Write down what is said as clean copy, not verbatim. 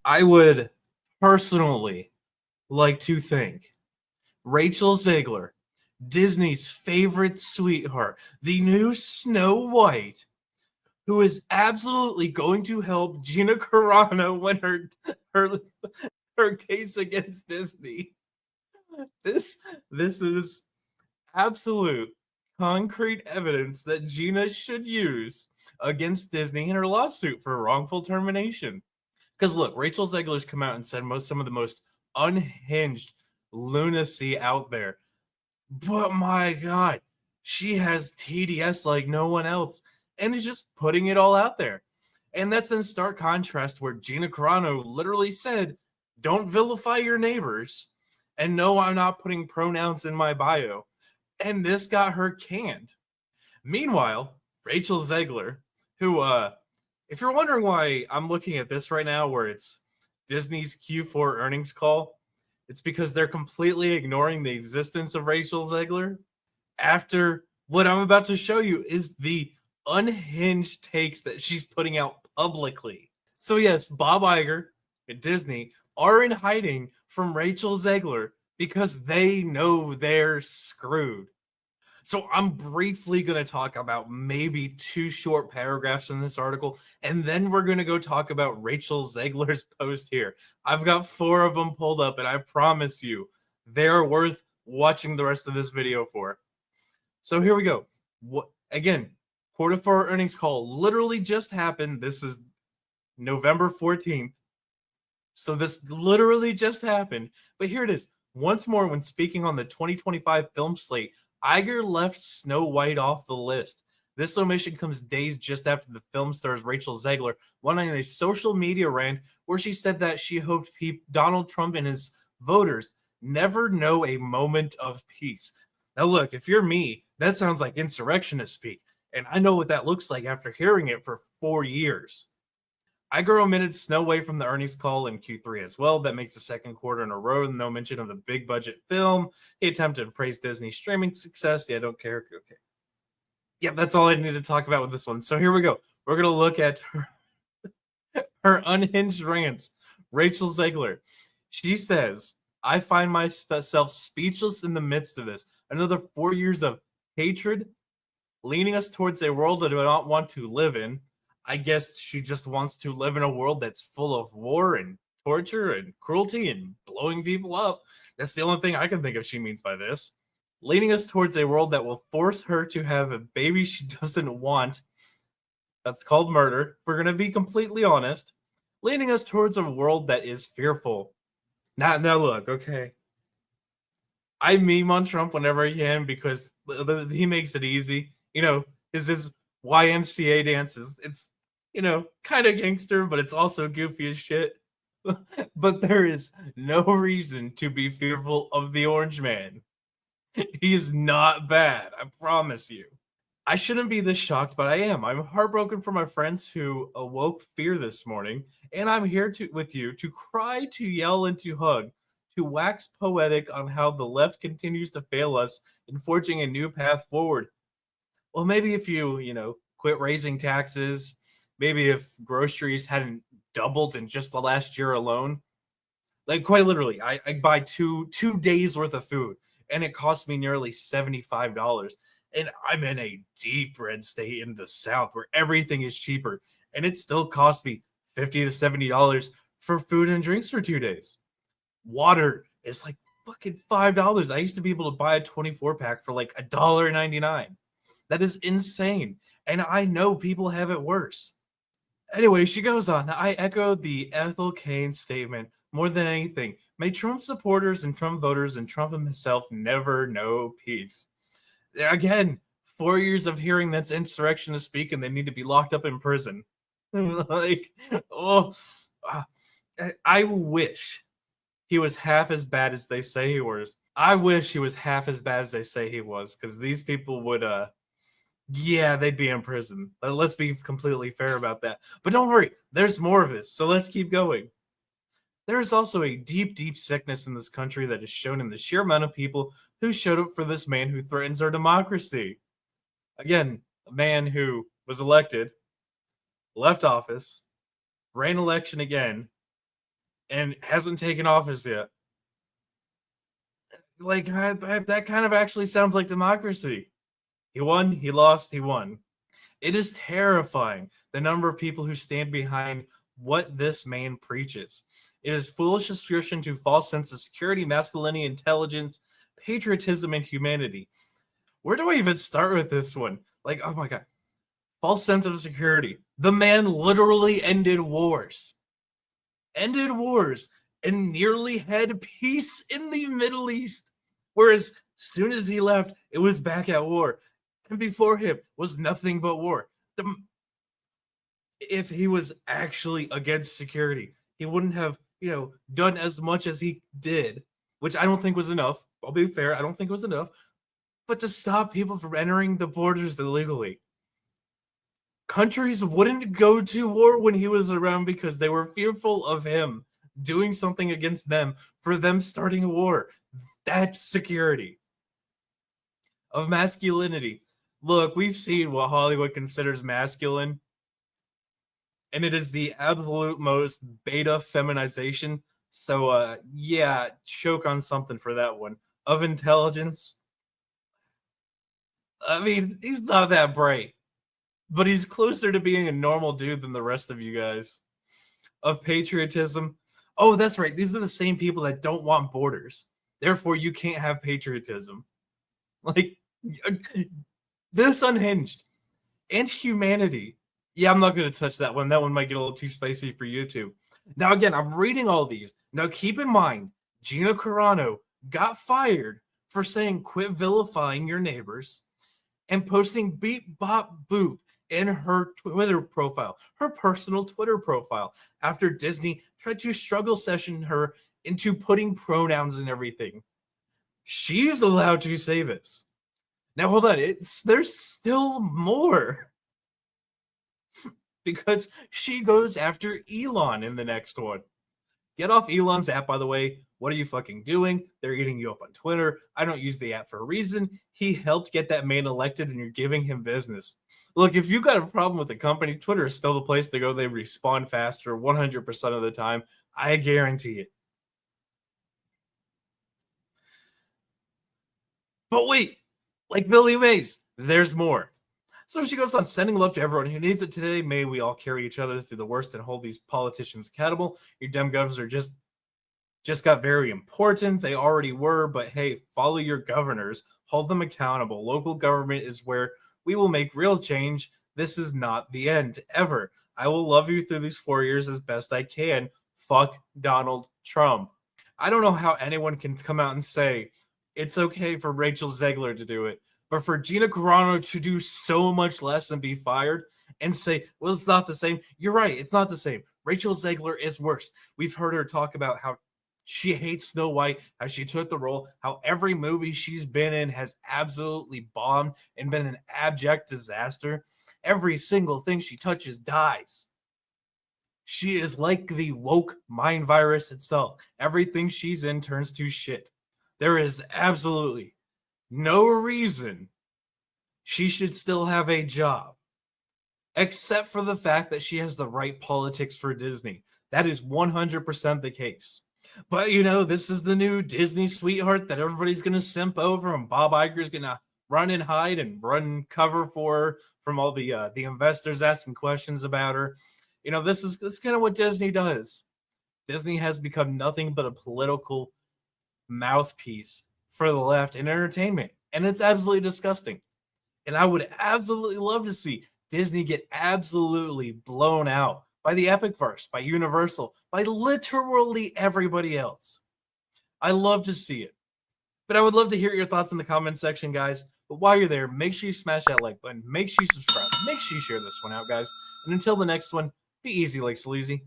I would personally like to thank Rachel Zegler, Disney's favorite sweetheart, the new Snow White, who is absolutely going to help Gina Carano win her her case against Disney. This this is absolute concrete evidence that Gina should use against Disney in her lawsuit for wrongful termination. Because look, Rachel Zegler's come out and said some of the most unhinged lunacy out there. But my God, she has TDS like no one else, and is just putting it all out there. And that's in stark contrast where Gina Carano literally said, "Don't vilify your neighbors," and no, I'm not putting pronouns in my bio. And this got her canned. Meanwhile, Rachel Zegler, who, if you're wondering why I'm looking at this right now, where it's Disney's Q4 earnings call, it's because they're completely ignoring the existence of Rachel Zegler. After what I'm about to show you is the unhinged takes that she's putting out publicly. So, yes, Bob Iger and Disney are in hiding from Rachel Zegler because they know they're screwed. So I'm briefly going to talk about maybe 2 short paragraphs in this article, and then we're going to go talk about Rachel Zegler's post here. I've got 4 of them pulled up, and I promise you, they're worth watching the rest of this video for. So here we go. Again, quarter 4 earnings call literally just happened. This is November 14th. So this literally just happened. But here it is. Once more, when speaking on the 2025 film slate, Iger left Snow White off the list. This omission comes days just after the film stars Rachel Zegler went on a social media rant where she said that she hoped Donald Trump and his voters never know a moment of peace. Now, look, if you're me, that sounds like insurrectionist speak, and I know what that looks like after hearing it for 4 years. Iger omitted Snow White from the earnings call in Q3 as well. That makes the second quarter in a row no mention of the big budget film. He attempted to praise Disney's streaming success. Yeah, I don't care. Okay. Yeah, that's all I need to talk about with this one. So here we go. We're going to look at her unhinged rants. Rachel Zegler. She says, "I find myself speechless in the midst of this. Another 4 years of hatred, leading us towards a world that I do not want to live in." I guess she just wants to live in a world that's full of war and torture and cruelty and blowing people up. That's the only thing I can think of she means by this. Leading us towards a world that will force her to have a baby she doesn't want. That's called murder. We're going to be completely honest. Leading us towards a world that is fearful. Now look, okay. I meme on Trump whenever I can because he makes it easy. You know, his YMCA dances. It's, kind of gangster, but it's also goofy as shit. But there is no reason to be fearful of the Orange Man. He is not bad, I promise you. I shouldn't be this shocked, but I am. I'm heartbroken for my friends who awoke fear this morning, and I'm here with you to cry, to yell, and to hug, to wax poetic on how the left continues to fail us in forging a new path forward. Well, maybe if you quit raising taxes, maybe if groceries hadn't doubled in just the last year alone, like quite literally, I buy two days worth of food, and it costs me nearly $75. And I'm in a deep red state in the South where everything is cheaper, and it still costs me $50 to $70 for food and drinks for 2 days. Water is like fucking $5. I used to be able to buy a 24 pack for like $1.99. That is insane. And I know people have it worse. Anyway, she goes on. I echo the Ethel Kane statement more than anything. May Trump supporters and Trump voters and Trump himself never know peace. Again, 4 years of hearing that's insurrectionist speak and they need to be locked up in prison. Like, oh, I wish he was half as bad as they say he was. I wish he was half as bad as they say he was, because these people would, they'd be in prison. Let's be completely fair about that. But don't worry, there's more of this, so let's keep going. There is also a deep, deep sickness in this country that is shown in the sheer amount of people who showed up for this man who threatens our democracy. Again, a man who was elected, left office, ran election again, and hasn't taken office yet. Like, that kind of actually sounds like democracy. He won, he lost, he won. It is terrifying, the number of people who stand behind what this man preaches. It is foolish ascription to false sense of security, masculinity, intelligence, patriotism, and humanity. Where do I even start with this one? Like, oh my god. False sense of security. The man literally ended wars. Ended wars and nearly had peace in the Middle East. Whereas soon as he left, it was back at war. And before him was nothing but war. If he was actually against security, he wouldn't have, done as much as he did, which I don't think was enough. I'll be fair, I don't think it was enough. But to stop people from entering the borders illegally. Countries wouldn't go to war when he was around because they were fearful of him doing something against them for them starting a war. That's security. Of masculinity. Look, we've seen what Hollywood considers masculine, and it is the absolute most beta feminization. So, yeah, choke on something for that one. Of intelligence. I mean, he's not that bright, but he's closer to being a normal dude than the rest of you guys. Of patriotism. Oh, that's right. These are the same people that don't want borders. Therefore, you can't have patriotism. Like, this Unhinged. And humanity. Yeah, I'm not going to touch that one. That one might get a little too spicy for YouTube. Now, again, I'm reading all these. Now, keep in mind, Gina Carano got fired for saying quit vilifying your neighbors and posting beep bop boop in her Twitter profile, her personal Twitter profile, after Disney tried to struggle session her into putting pronouns and everything. She's allowed to say this. Now, hold on. There's still more. Because she goes after Elon in the next one. Get off Elon's app, by the way. What are you fucking doing? They're eating you up on Twitter. I don't use the app for a reason. He helped get that man elected, and you're giving him business. Look, if you got a problem with the company, Twitter is still the place to go. They respond faster 100% of the time. I guarantee it. But wait, like Billy Mays, there's more. So she goes on, sending love to everyone who needs it today. May we all carry each other through the worst and hold these politicians accountable. Your dem govs are just got very important. They already were, but hey, follow your governors. Hold them accountable. Local government is where we will make real change. This is not the end, ever. I will love you through these 4 years as best I can. Fuck Donald Trump. I don't know how anyone can come out and say it's okay for Rachel Zegler to do it. But for Gina Carano to do so much less and be fired and say, well, it's not the same. You're right. It's not the same. Rachel Zegler is worse. We've heard her talk about how she hates Snow White, how she took the role, how every movie she's been in has absolutely bombed and been an abject disaster. Every single thing she touches dies. She is like the woke mind virus itself. Everything she's in turns to shit. There is absolutely no reason she should still have a job, except for the fact that she has the right politics for Disney. That is 100% the case. But, this is the new Disney sweetheart that everybody's going to simp over, and Bob Iger's going to run and hide and run cover for her from all the investors asking questions about her. This is kind of what Disney does. Disney has become nothing but a political mouthpiece for the left in entertainment, and it's absolutely disgusting. And I would absolutely love to see Disney get absolutely blown out by the Epicverse, by Universal, by literally everybody else. I love to see it. But I would love to hear your thoughts in the comment section, guys. But while you're there, make sure you smash that like button, make sure you subscribe, make sure you share this one out, guys. And until the next one, be easy like sleazy.